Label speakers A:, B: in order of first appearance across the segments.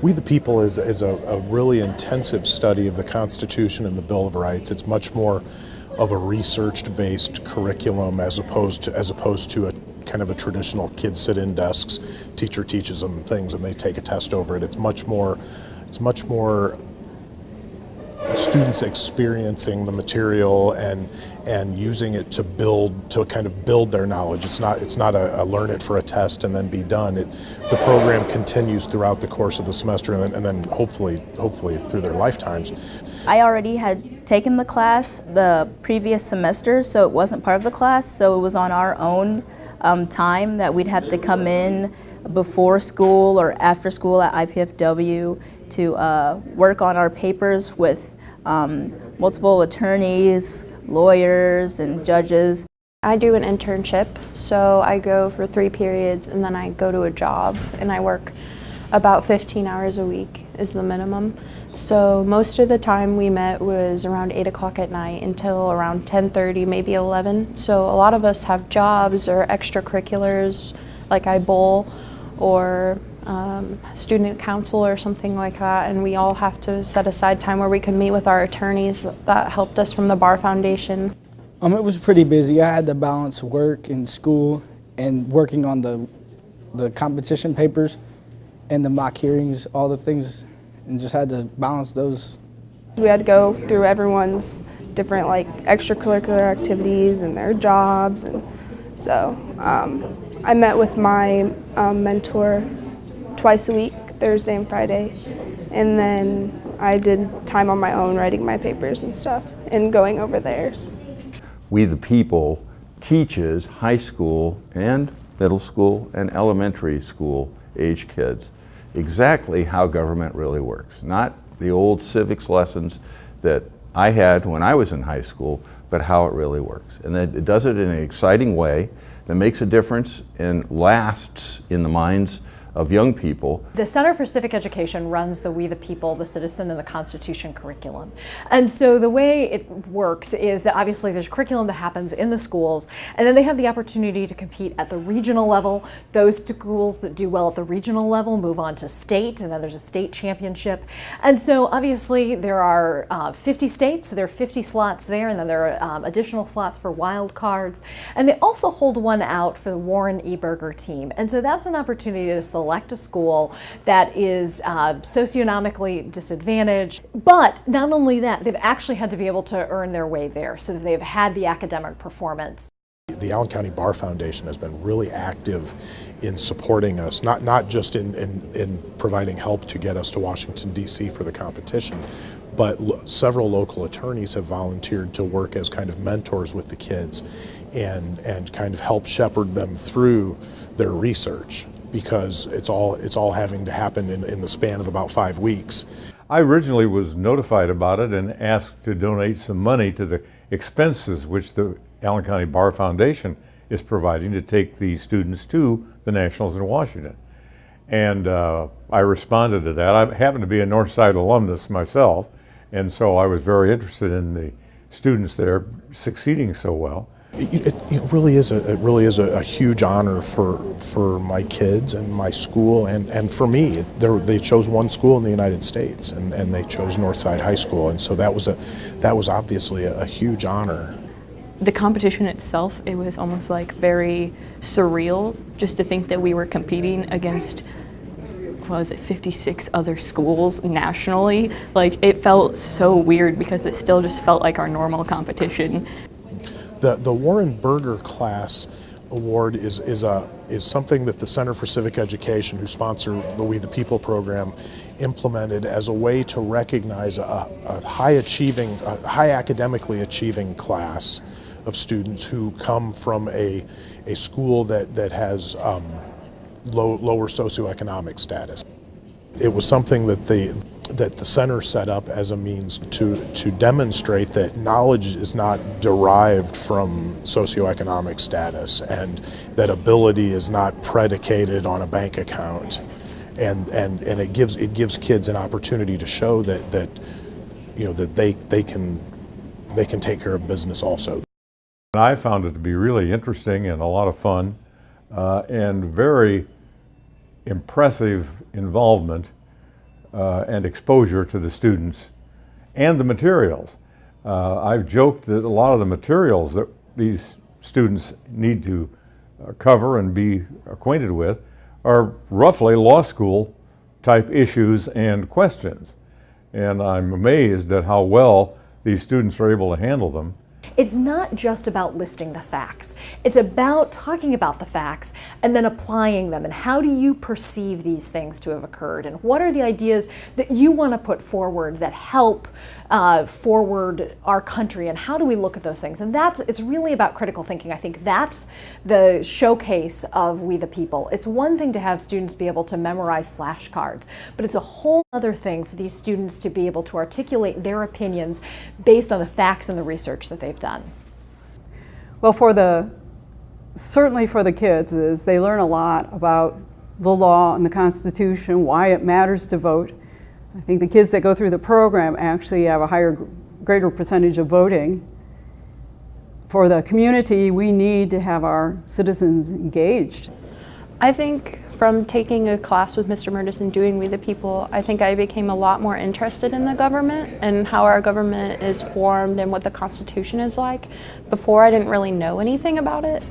A: We the People is a really intensive study of the Constitution and the Bill of Rights. It's much more of a research-based curriculum as opposed to a kind of a traditional kids sit in desks, teacher teaches them things and they take a test over it. It's much more students experiencing the material and using it to kind of build their knowledge. It's not a learn it for a test and then be done. The program continues throughout the course of the semester and then hopefully through their lifetimes.
B: I already had taken the class the previous semester, so it wasn't part of the class, so it was on our own time that we'd have to come in before school or after school at IPFW to work on our papers with multiple attorneys, lawyers, and judges.
C: I do an internship, so I go for 3 periods and then I go to a job and I work about 15 hours a week is the minimum. So most of the time we met was around 8 o'clock at night until around 10:30, maybe 11. So a lot of us have jobs or extracurriculars, like I bowl or student council or something like that, and we all have to set aside time where we can meet with our attorneys that helped us from the Bar Foundation.
D: It was pretty busy. I had to balance work and school and working on the competition papers and the mock hearings, all the things, and just had to balance those.
E: We had to go through everyone's different extracurricular activities and their jobs, and so I met with my mentor twice a week, Thursday and Friday, and then I did time on my own writing my papers and stuff and going over theirs.
F: We the People teaches high school and middle school and elementary school age kids exactly how government really works. Not the old civics lessons that I had when I was in high school, but how it really works. And that it does it in an exciting way that makes a difference and lasts in the minds of young people.
G: The Center for Civic Education runs the We the People, the Citizen, and the Constitution curriculum. And so the way it works is that obviously there's curriculum that happens in the schools, and then they have the opportunity to compete at the regional level. Those schools that do well at the regional level move on to state, and then there's a state championship. And so obviously there are 50 states, so there are 50 slots there, and then there are additional slots for wild cards. And they also hold one out for the Warren E. Berger team. And so that's an opportunity to select a school that is socioeconomically disadvantaged. But not only that, they've actually had to be able to earn their way there so that they've had the academic performance.
A: The Allen County Bar Foundation has been really active in supporting us, not just in providing help to get us to Washington, D.C. for the competition, but several local attorneys have volunteered to work as kind of mentors with the kids and kind of help shepherd them through their research, because it's all having to happen in the span of about 5 weeks.
H: I originally was notified about it and asked to donate some money to the expenses which the Allen County Bar Foundation is providing to take these students to the Nationals in Washington. And I responded to that. I happen to be a Northside alumnus myself, and so I was very interested in the students there succeeding so well.
A: It really is a huge honor for my kids and my school and for me. They chose one school in the United States and they chose Northside High School, and so that was obviously a huge honor.
I: The competition itself, it was almost like very surreal just to think that we were competing against, 56 other schools nationally. It felt so weird because it still just felt like our normal competition.
A: The Warren Berger Class Award is something that the Center for Civic Education, who sponsor the We the People program, implemented as a way to recognize a high academically achieving class of students who come from a school that has lower socioeconomic status. It was something that the center set up as a means to demonstrate that knowledge is not derived from socioeconomic status, and that ability is not predicated on a bank account, and it gives kids an opportunity to show that they can take care of business also.
H: I found it to be really interesting and a lot of fun and very impressive involvement and exposure to the students and the materials. I've joked that a lot of the materials that these students need to cover and be acquainted with are roughly law school type issues and questions. And I'm amazed at how well these students are able to handle them.
G: It's not just about listing the facts. It's about talking about the facts and then applying them. And how do you perceive these things to have occurred? And what are the ideas that you want to put forward that help forward our country? And how do we look at those things? And it's really about critical thinking. I think that's the showcase of We the People. It's one thing to have students be able to memorize flashcards, but it's a whole other thing for these students to be able to articulate their opinions based on the facts and the research that they've done.
J: Well, certainly for the kids, is they learn a lot about the law and the Constitution, why it matters to vote. I think the kids that go through the program actually have a greater percentage of voting. For the community, we need to have our citizens engaged.
C: I think from taking a class with Mr. Mertes and doing We the People, I think I became a lot more interested in the government and how our government is formed and what the Constitution is like. Before, I didn't really know anything about it,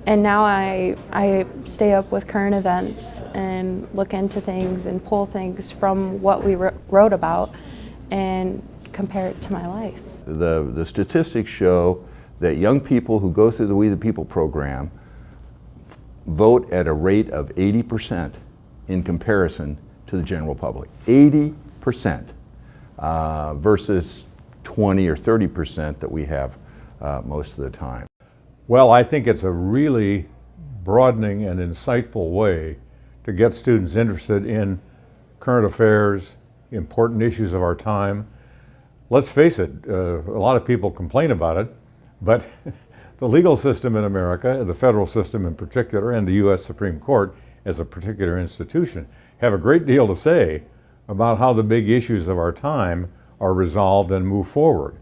C: and now I stay up with current events and look into things and pull things from what we wrote about and compare it to my life.
F: The statistics show that young people who go through the We the People program vote at a rate of 80% in comparison to the general public. 80% versus 20 or 30% that we have most of the time.
H: Well, I think it's a really broadening and insightful way to get students interested in current affairs, important issues of our time. Let's face it, a lot of people complain about it, but the legal system in America, the federal system in particular, and the U.S. Supreme Court as a particular institution, have a great deal to say about how the big issues of our time are resolved and move forward.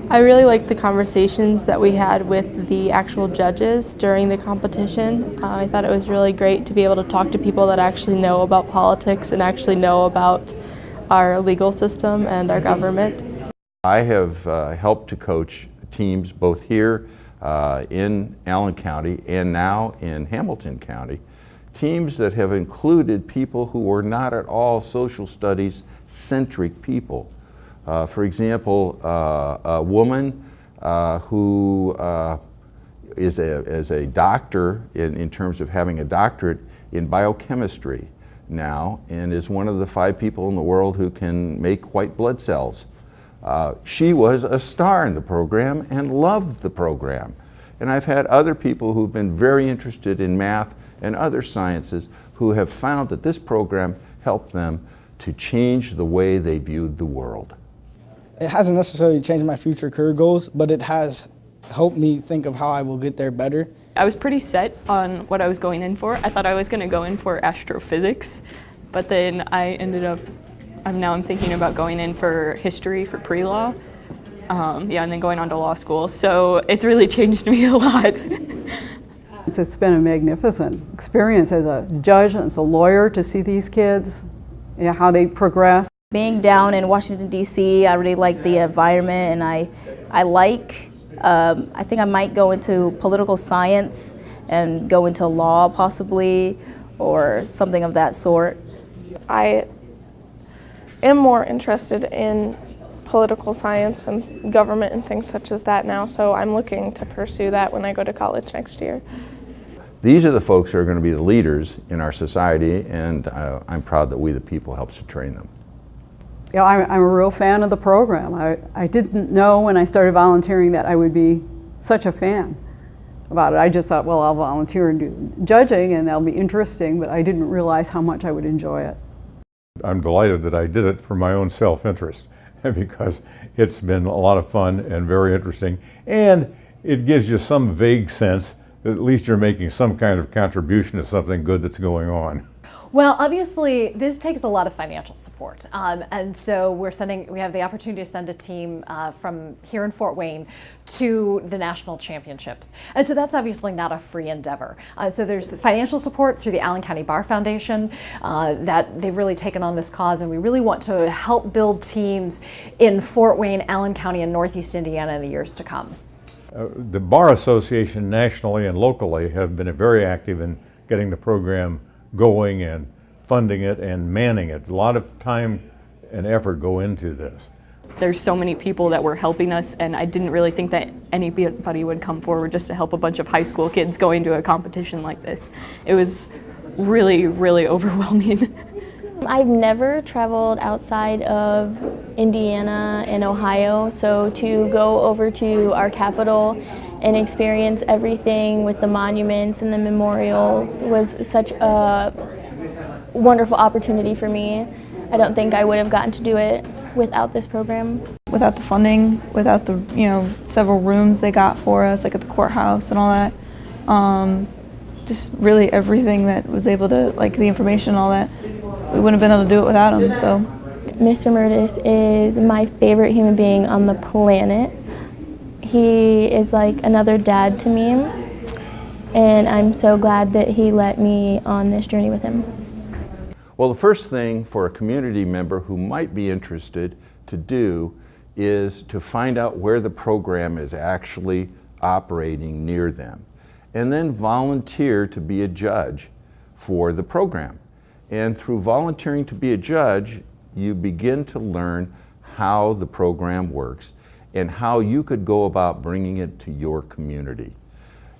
K: I really liked the conversations that we had with the actual judges during the competition. I thought it was really great to be able to talk to people that actually know about politics and actually know about our legal system and our government.
F: I have helped to coach teams both here in Allen County and now in Hamilton County, teams that have included people who were not at all social studies centric people. For example, a woman who is a doctor in terms of having a doctorate in biochemistry now, and is one of the 5 people in the world who can make white blood cells. She was a star in the program and loved the program. And I've had other people who've been very interested in math and other sciences who have found that this program helped them to change the way they viewed the world.
D: It hasn't necessarily changed my future career goals, but it has helped me think of how I will get there better.
I: I was pretty set on what I was going in for. I thought I was going to go in for astrophysics, but then I ended up, now I'm thinking about going in for history for pre-law. And then going on to law school. So it's really changed me a lot.
J: It's been a magnificent experience as a judge and as a lawyer to see these kids, how they progress.
B: Being down in Washington, D.C., I really like the environment, and I think I might go into political science and go into law possibly, or something of that sort.
E: I am more interested in political science and government and things such as that now, so I'm looking to pursue that when I go to college next year.
F: These are the folks who are going to be the leaders in our society, and I'm proud that We the People helps to train them.
J: Yeah, I'm a real fan of the program. I didn't know when I started volunteering that I would be such a fan about it. I just thought, well, I'll volunteer and do judging and that'll be interesting, but I didn't realize how much I would enjoy it.
H: I'm delighted that I did it for my own self-interest because it's been a lot of fun and very interesting, and it gives you some vague sense that at least you're making some kind of contribution to something good that's going on.
G: Well, obviously, this takes a lot of financial support, and so we have the opportunity to send a team from here in Fort Wayne to the national championships, and so that's obviously not a free endeavor. So there's the financial support through the Allen County Bar Foundation that they've really taken on this cause, and we really want to help build teams in Fort Wayne, Allen County, and Northeast Indiana in the years to come.
H: The Bar Association nationally and locally have been very active in getting the program going and funding it and manning it. A lot of time and effort go into this.
I: There's so many people that were helping us, and I didn't really think that anybody would come forward just to help a bunch of high school kids going to a competition like this. It was really, really overwhelming.
K: I've never traveled outside of Indiana and Ohio, so to go over to our capital and experience everything with the monuments and the memorials was such a wonderful opportunity for me. I don't think I would have gotten to do it without this program.
L: Without the funding, without the several rooms they got for us, like at the courthouse and all that, just really everything that was able to, like the information and all that, we wouldn't have been able to do it without them. So,
K: Mr. Mertes is my favorite human being on the planet. He is like another dad to me, and I'm so glad that he let me on this journey with him.
F: Well, the first thing for a community member who might be interested to do is to find out where the program is actually operating near them, and then volunteer to be a judge for the program. And through volunteering to be a judge, you begin to learn how the program works and how you could go about bringing it to your community.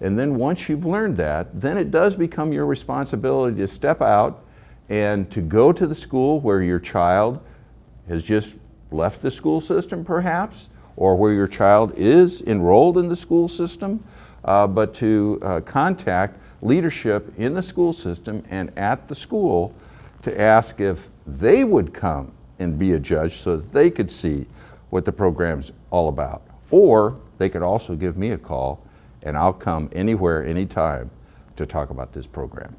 F: And then once you've learned that, then it does become your responsibility to step out and to go to the school where your child has just left the school system perhaps, or where your child is enrolled in the school system, but to contact leadership in the school system and at the school to ask if they would come and be a judge so that they could see what the program's all about. Or they could also give me a call and I'll come anywhere, anytime to talk about this program.